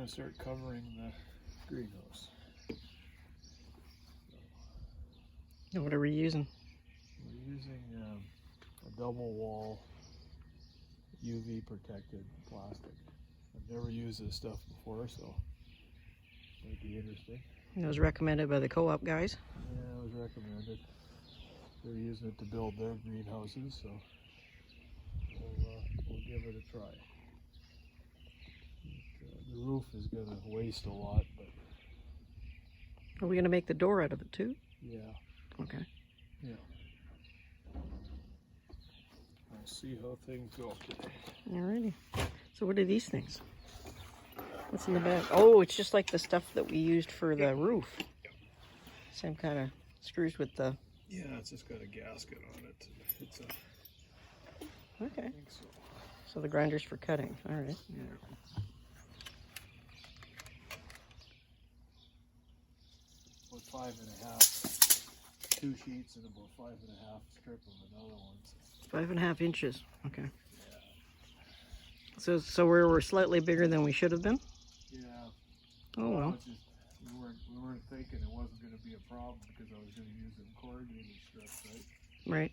going to start covering the greenhouse. And what are we using? We're using a double wall UV protected plastic. I've never used this stuff before, so it might be interesting. It was recommended by the co-op guys. Yeah, it was recommended. They're using it to build their greenhouses, so we'll give it a try. The roof is going to waste a lot, but... Are we going to make the door out of it too? Yeah. Okay. Yeah. We'll see how things go today. Alrighty. So what are these things? What's in the bag? Oh, it's just like the stuff that we used for the roof. Same kind of screws with the... Yeah, it's just got a gasket on it. It's a... Okay. I think so. So the grinders for cutting. All right. Yeah. About 5.5, 2 sheets and about 5.5 strip of another one. 5.5 inches. Okay. Yeah. So we're slightly bigger than we should have been. Yeah. Oh well. It's just, we weren't thinking it wasn't going to be a problem because I was going to use them corrugated strips, right? Right.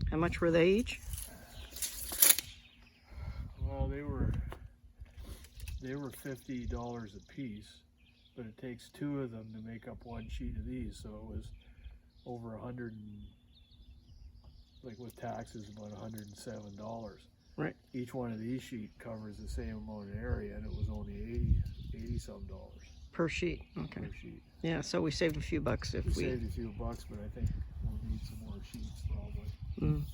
How much were they each? Well, they were $50 a piece, but it takes 2 of them to make up 1 sheet of these, so it was over 100 and, like with taxes, about $107. Right. Each one of these sheet covers the same amount of area, and it was only 80 some dollars Per sheet. Okay. per sheet. Yeah, so we saved a few bucks if We saved a few bucks, but I think we'll need some more sheets probably. Mm.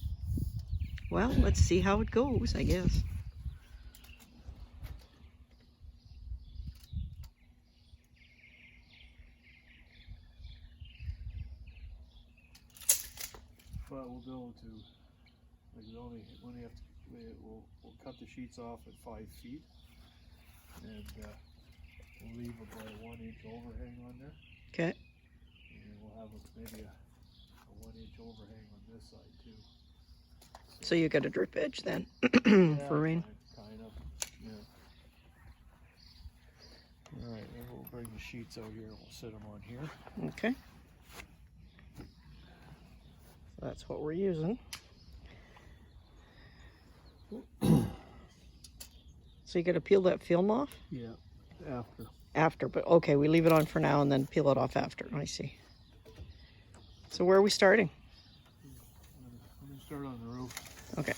Well, let's see how it goes, I guess. But we'll be able to, like, we only have to, we'll cut the sheets off at 5 feet, and we'll leave about a 1 inch overhang on there. Okay. And then we'll have maybe a 1 inch overhang on this side too. So you got a drip edge then Yeah, for rain? kind of, yeah. All right, then we'll bring the sheets out here and we'll set them on here. Okay. So that's what we're using. So you got to peel that film off? Yeah, after. After, but okay, we leave it on for now and then peel it off after. I see. So where are we starting? I'm going to start on the roof. Okay.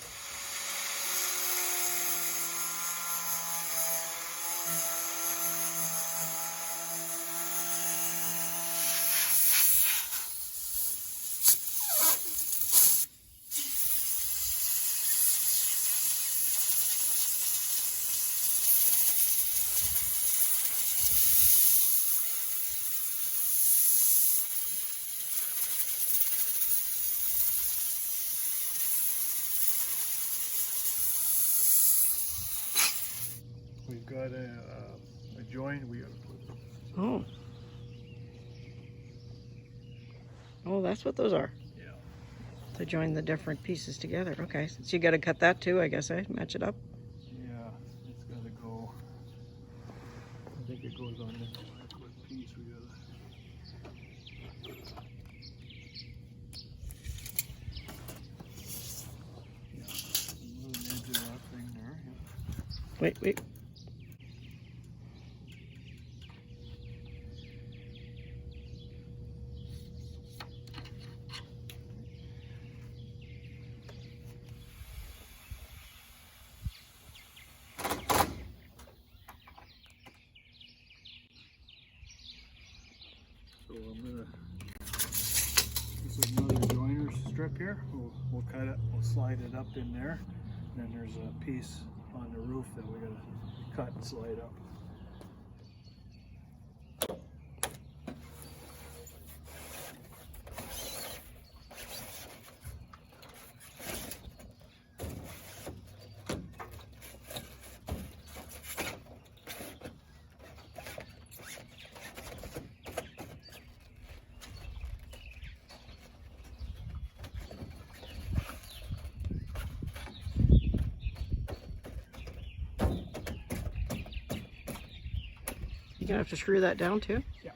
We've got a joint. Oh. Oh, that's what those are. Yeah. To join the different pieces together. Okay, so you got to cut that too, I guess, eh? Match it up. Yeah, it's got to go. I think it goes on this piece. We got to. Yeah, a little edge of that thing there. Yeah. Wait. So I'm gonna. This is another joiner strip here. We'll cut it. We'll slide it up in there. And then there's a piece on the roof that we gotta cut and slide up. gonna have to screw that down too? Yeah.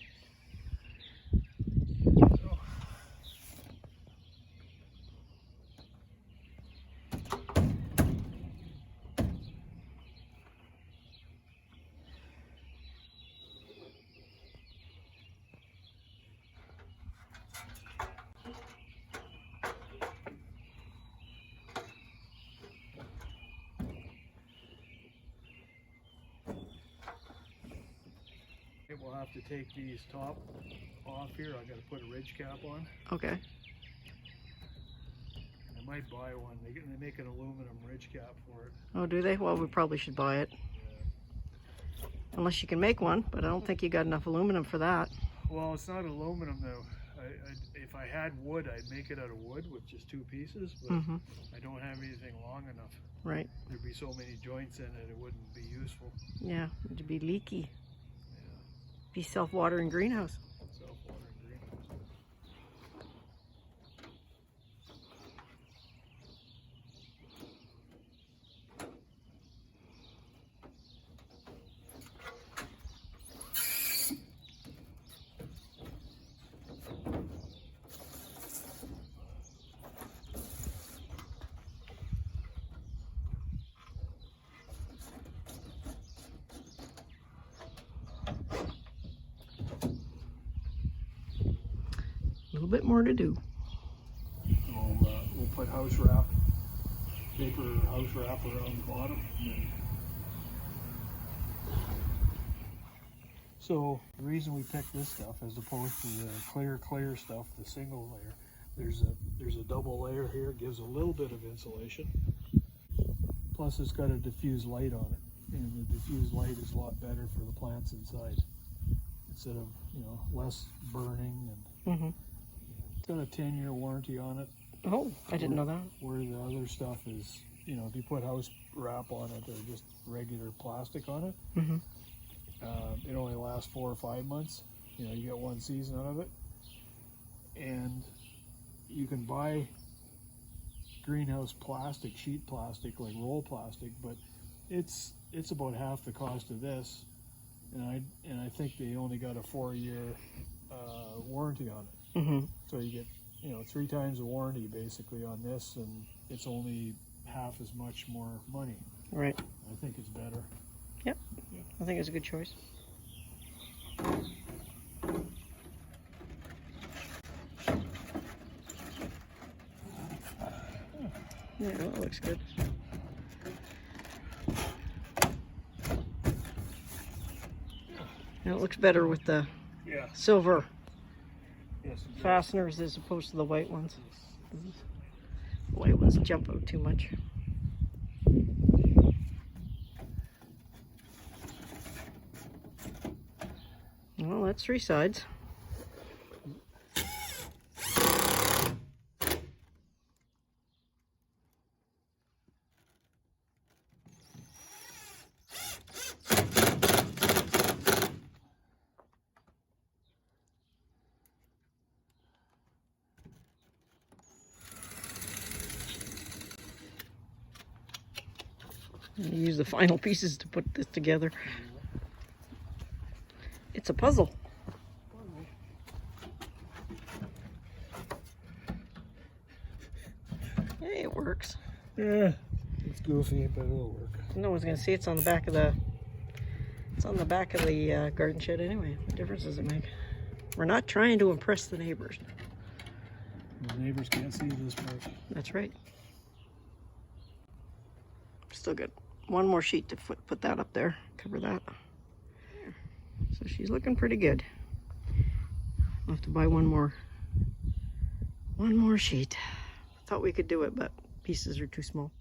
We'll have to take these top off here. I got to put a ridge cap on. Okay. I might buy one. They make an aluminum ridge cap for it. Oh, do they? Well, we probably should buy it. Yeah. Unless you can make one, but I don't think you got enough aluminum for that. Well, it's not aluminum though. If I had wood, I'd make it out of wood with just 2 pieces, but I don't have anything long enough. Right. There'd be so many joints in it, it wouldn't be useful. Yeah, it'd be leaky. Be self-watering greenhouse. Self-watering greenhouse. A little bit more to do. We'll put house wrap, paper house wrap around the bottom. So the reason we picked this stuff as opposed to the clear stuff, the single layer, there's a double layer here. It gives a little bit of insulation. Plus it's got a diffuse light on it, and the diffuse light is a lot better for the plants inside. Instead of, less burning, and it's got a 10-year warranty on it. Oh, I didn't know that. Where the other stuff is, if you put house wrap on it or just regular plastic on it, it only lasts 4 or 5 months. You get 1 season out of it. And you can buy greenhouse plastic, sheet plastic, like roll plastic, but it's about half the cost of this. And I think they only got a 4-year warranty on it. So you get 3 times the warranty basically on this, and it's only half as much more money. Right. I think it's better. Yep. I think it's a good choice. Yeah, that looks good. Now it looks better with the silver fasteners as opposed to the white ones. The white ones jump out too much. Well, that's 3 sides. And use the final pieces to put this together. It's a puzzle. Hey, it works. Yeah, it's goofy, but it'll work. No one's gonna see it's on the back of the. It's on the back of the garden shed anyway. What difference does it make? We're not trying to impress the neighbors. The neighbors can't see this part. That's right. Still good. 1 more sheet to put that up there. Cover that. So she's looking pretty good. I'll have to buy one more sheet. Thought we could do it, but pieces are too small.